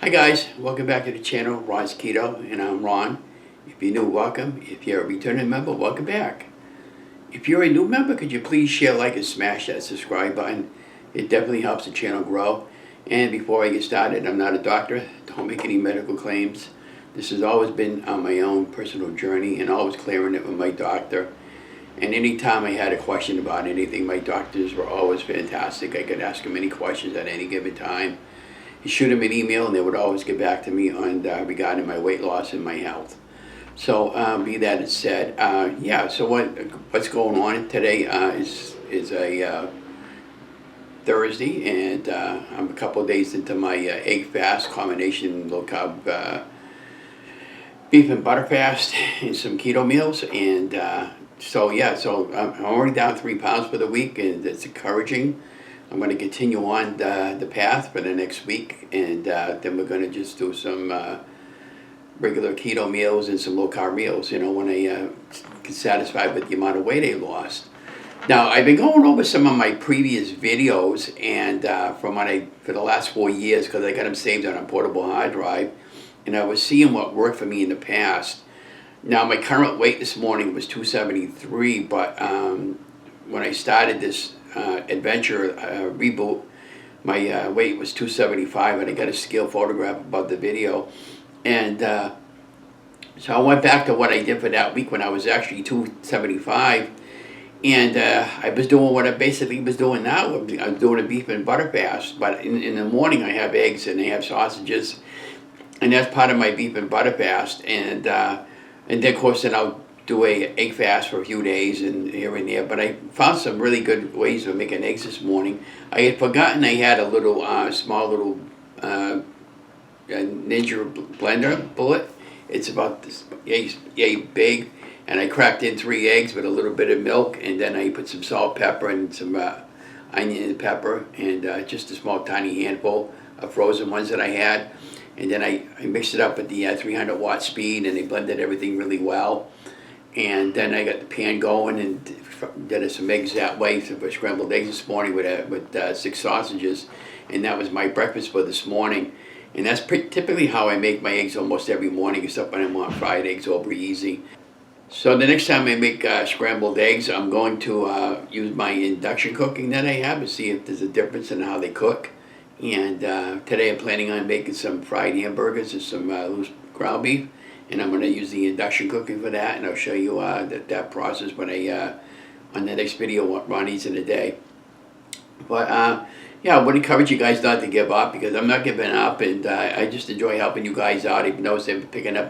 Hi guys, welcome back to the channel, Ron's Keto, and I'm Ron. If you're new, welcome. If you're a returning member, welcome back. If you're a new member, could you please share, like, and smash that subscribe button? It definitely helps the channel grow. And before I get started, I'm not a doctor. Don't make any medical claims. This has always been on my own personal journey and always clearing it with my doctor. And anytime I had a question about anything, my doctors were always fantastic. I could ask them any questions at any given time. You shoot them an email and they would always get back to me on regarding my weight loss and my health. So be that as said, so what's going on today is a Thursday, and I'm a couple of days into my egg fast, combination low-carb beef and butter fast and some keto meals. And so I'm already down 3 pounds for the week, and it's encouraging. I'm going to continue on the path for the next week, and then we're going to just do some regular keto meals and some low-carb meals, when I get satisfied with the amount of weight I lost. Now, I've been going over some of my previous videos, and for the last 4 years, because I got them saved on a portable hard drive, and I was seeing what worked for me in the past. Now, my current weight this morning was 273, but when I started this adventure reboot, my weight was 275, and I got a scale photograph above the video. And so I went back to what I did for that week when I was actually 275, and I was doing what I basically was doing now. I was doing a beef and butter fast, but in the morning I have eggs and I have sausages, and that's part of my beef and butter fast. And then of course then I'll do a egg fast for a few days and here and there. But I found some really good ways of making eggs this morning. I had forgotten I had a little small little Ninja blender bullet. It's about this yay big, and I cracked in 3 eggs with a little bit of milk, and then I put some salt, pepper, and some onion and pepper, and just a small tiny handful of frozen ones that I had. And then I mixed it up at the 300 watt speed, and I blended everything really well. And then I got the pan going and did some eggs that way, so for scrambled eggs this morning with 6 sausages, and that was my breakfast for this morning. And that's typically how I make my eggs almost every morning, except when I want fried eggs over easy. So the next time I make scrambled eggs, I'm going to use my induction cooking that I have to see if there's a difference in how they cook. And today I'm planning on making some fried hamburgers and some loose ground beef. And I'm going to use the induction cooking for that, and I'll show you that process when on the next video what Ron eats in a day. But I would encourage you guys not to give up, because I'm not giving up, and I just enjoy helping you guys out. I've noticed I'm picking up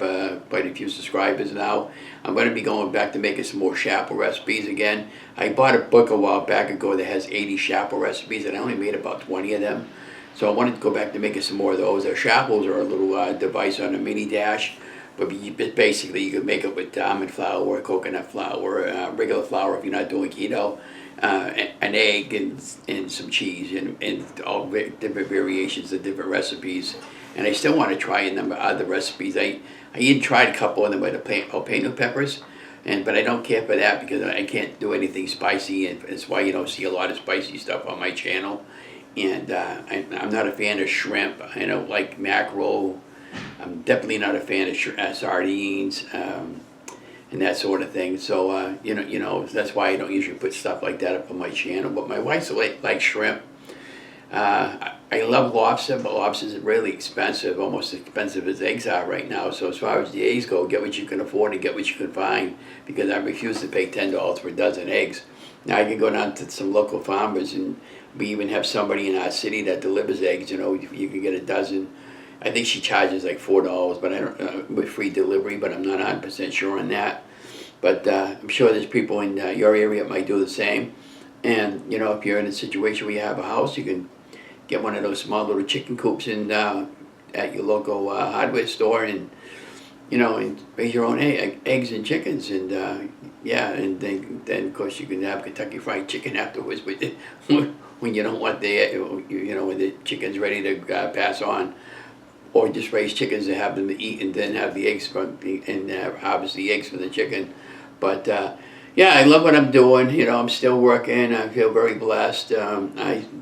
quite a few subscribers now. I'm going to be going back to making some more Shapple recipes again. I bought a book a while back ago that has 80 Shapple recipes, and I only made about 20 of them. So I wanted to go back to making some more of those. Shapples are a little device on a mini dash. But basically, you can make it with almond flour, coconut flour, regular flour if you're not doing keto, an egg, and some cheese, and all different variations of different recipes. And I still want to try a number of other recipes. I even tried a couple of them with the jalapeno peppers, but I don't care for that because I can't do anything spicy, and that's why you don't see a lot of spicy stuff on my channel. And I'm not a fan of shrimp. I don't like mackerel. I'm definitely not a fan of sardines and that sort of thing. So that's why I don't usually put stuff like that up on my channel. But my wife likes shrimp. I love lobster, but lobster is really expensive, almost as expensive as eggs are right now. So as far as the eggs go, get what you can afford and get what you can find, because I refuse to pay $10 for a dozen eggs. Now I can go down to some local farmers, and we even have somebody in our city that delivers eggs. You can get a dozen. I think she charges like $4, but I don't with free delivery. But I'm not 100% sure on that. But I'm sure there's people in your area that might do the same. And if you're in a situation where you have a house, you can get one of those small little chicken coops at your local hardware store, and and raise your own eggs and chickens, and and then of course you can have Kentucky Fried Chicken afterwards, when you don't want when the chicken's ready to pass on. Or just raise chickens to have them to eat, and then have the eggs and harvest the eggs from the chicken. But I love what I'm doing. I'm still working. I feel very blessed.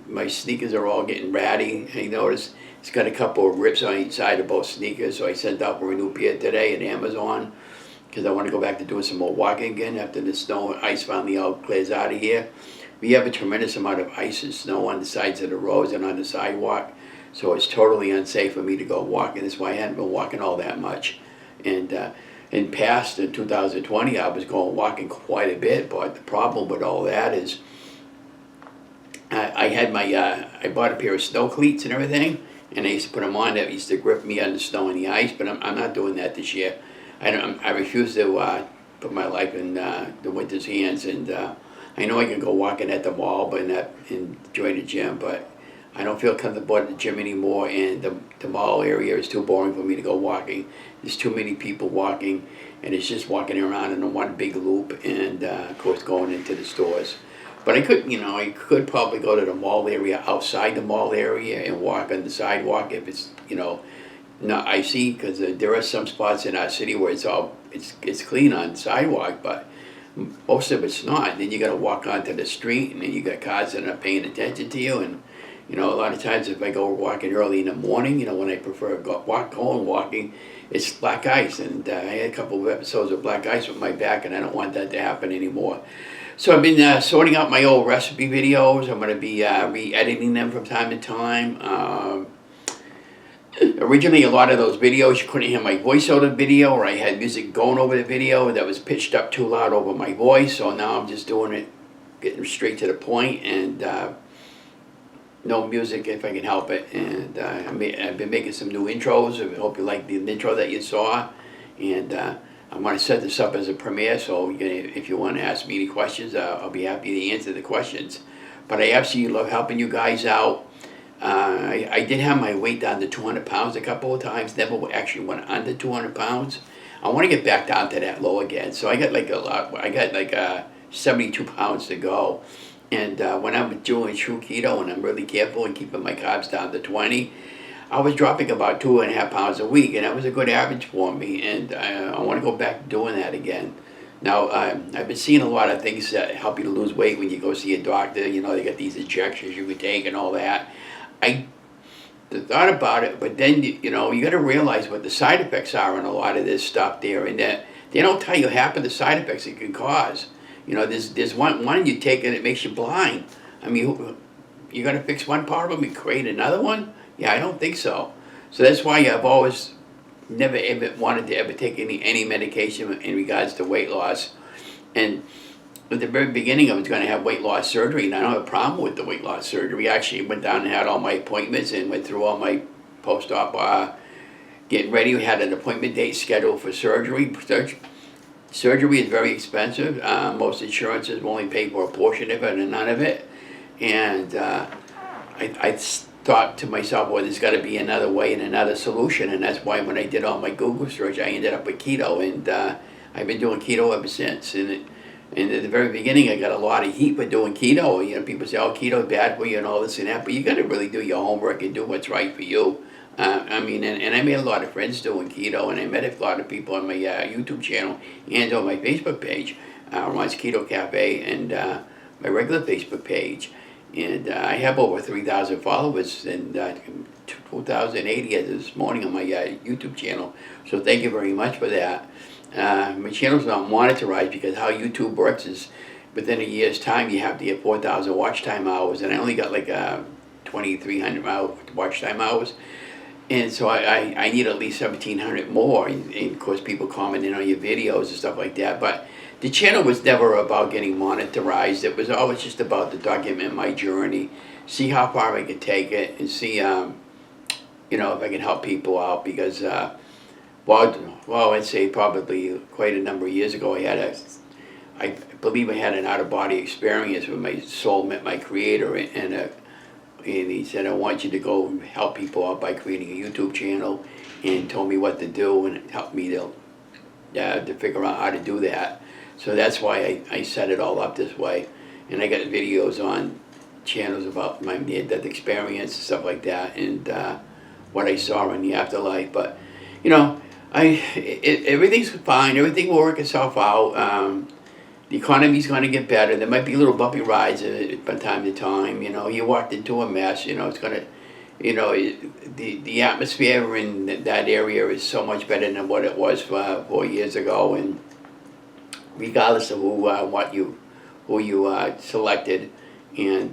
My sneakers are all getting ratty. I noticed It's got a couple of rips on each side of both sneakers, so I sent out for a new pair today at Amazon because I want to go back to doing some more walking again after the snow and ice finally all clears out of here. We have a tremendous amount of ice and snow on the sides of the roads and on the sidewalk, so it's totally unsafe for me to go walking. That's why I hadn't been walking all that much. And in 2020, I was going walking quite a bit, but the problem with all that is I bought a pair of snow cleats and everything, and I used to put them on that used to grip me on the snow and the ice, but I'm not doing that this year. I refuse to put my life in the winter's hands, and I know I can go walking at the mall, but not enjoy the gym, but I don't feel comfortable at the gym anymore, and the mall area is too boring for me to go walking. There's too many people walking, and it's just walking around in one big loop, and of course going into the stores. But I could probably go to the mall area outside the mall area and walk on the sidewalk if it's, not icy, because there are some spots in our city where it's clean on the sidewalk, but most of it's not. Then you got to walk onto the street, and then you got cars that are not paying attention to you, and a lot of times if I go walking early in the morning, when I prefer going walking, it's black ice, and I had a couple of episodes of black ice with my back, and I don't want that to happen anymore. So I've been sorting out my old recipe videos. I'm going to be re-editing them from time to time. Originally, a lot of those videos, you couldn't hear my voice over the video, or I had music going over the video that was pitched up too loud over my voice. So now I'm just doing it, getting straight to the point, and no music if I can help it. And I've been making some new intros. I hope you like the intro that you saw. And I'm going to set this up as a premiere, so if you want to ask me any questions, I'll be happy to answer the questions. But I absolutely love helping you guys out. I did have my weight down to 200 pounds a couple of times, never actually went under 200 pounds. I want to get back down to that low again. So I got 72 pounds to go. And when I'm doing true keto and I'm really careful and keeping my carbs down to 20, I was dropping about 2.5 pounds a week, and that was a good average for me, and I want to go back to doing that again. Now, I've been seeing a lot of things that help you to lose weight when you go see a doctor. They got these injections you can take and all that. I thought about it, but then, you got to realize what the side effects are on a lot of this stuff there, and that they don't tell you half of the side effects it can cause. There's one you take and it makes you blind. I mean, you're going to fix one part of them and create another one? Yeah, I don't think so. So that's why I've always never ever wanted to ever take any medication in regards to weight loss. And at the very beginning, I was going to have weight loss surgery, and I don't have a problem with the weight loss surgery. I actually went down and had all my appointments and went through all my post-op getting ready. We had an appointment date scheduled for surgery. Surgery is very expensive. Most insurances will only pay for a portion of it and none of it. And I thought to myself, well, there's got to be another way and another solution, and that's why when I did all my Google search, I ended up with keto, and I've been doing keto ever since. And at the very beginning, I got a lot of heat for doing keto. People say, oh, keto is bad for you and all this and that, but you got to really do your homework and do what's right for you. And I made a lot of friends doing keto, and I met a lot of people on my YouTube channel and on my Facebook page, runs Keto Café, and my regular Facebook page. And I have over 3,000 followers, and 2,080 as this morning on my YouTube channel. So thank you very much for that. My channel's not monetized because how YouTube works is within a year's time you have to get 4,000 watch time hours, and I only got like 2,300 watch time hours. And so I need at least 1,700 more, and of course people commenting on your videos and stuff like that. But the channel was never about getting monetized. It was always just about to document my journey, see how far I could take it, and see, if I can help people out. Because, I'd say probably quite a number of years ago, I believe I had an out-of-body experience where my soul met my creator, and he said, I want you to go help people out by creating a YouTube channel, and told me what to do and helped me to figure out how to do that. So that's why I set it all up this way. And I got videos on channels about my near-death experience and stuff like that, and what I saw in the afterlife. But, everything's fine. Everything will work itself out. The economy's going to get better. There might be little bumpy rides from time to time. You walked into a mess. It's going to the atmosphere in that area is so much better than what it was 4 years ago, and regardless of who you selected, and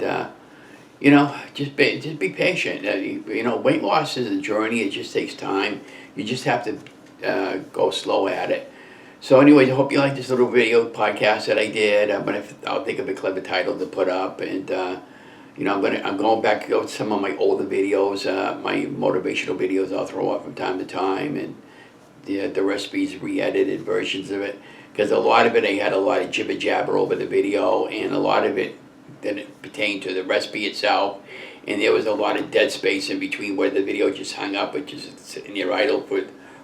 just be patient. Weight loss is a journey. It just takes time. You just have to go slow at it. So, anyways, I hope you like this little video podcast that I did. I'll think of a clever title to put up, and I'm going back to some of my older videos, my motivational videos. I'll throw up from time to time, and the recipes, re-edited versions of it, because a lot of it I had a lot of jibber jabber over the video, and a lot of it that pertained to the recipe itself, and there was a lot of dead space in between where the video just hung up, which is sitting there idle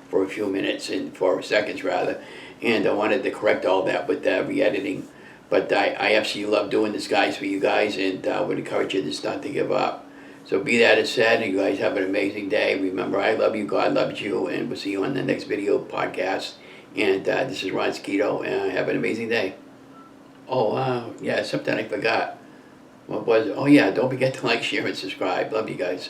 for a few minutes and 4 seconds rather, and I wanted to correct all that with re-editing. But I absolutely love doing this, guys, for you guys, and would encourage you just not to give up. So be that as said, and you guys have an amazing day. Remember, I love you, God loves you, and we'll see you on the next video podcast. And this is Ron Keto, and have an amazing day. Oh, yeah, something I forgot. What was it? Oh, yeah, don't forget to like, share, and subscribe. Love you guys.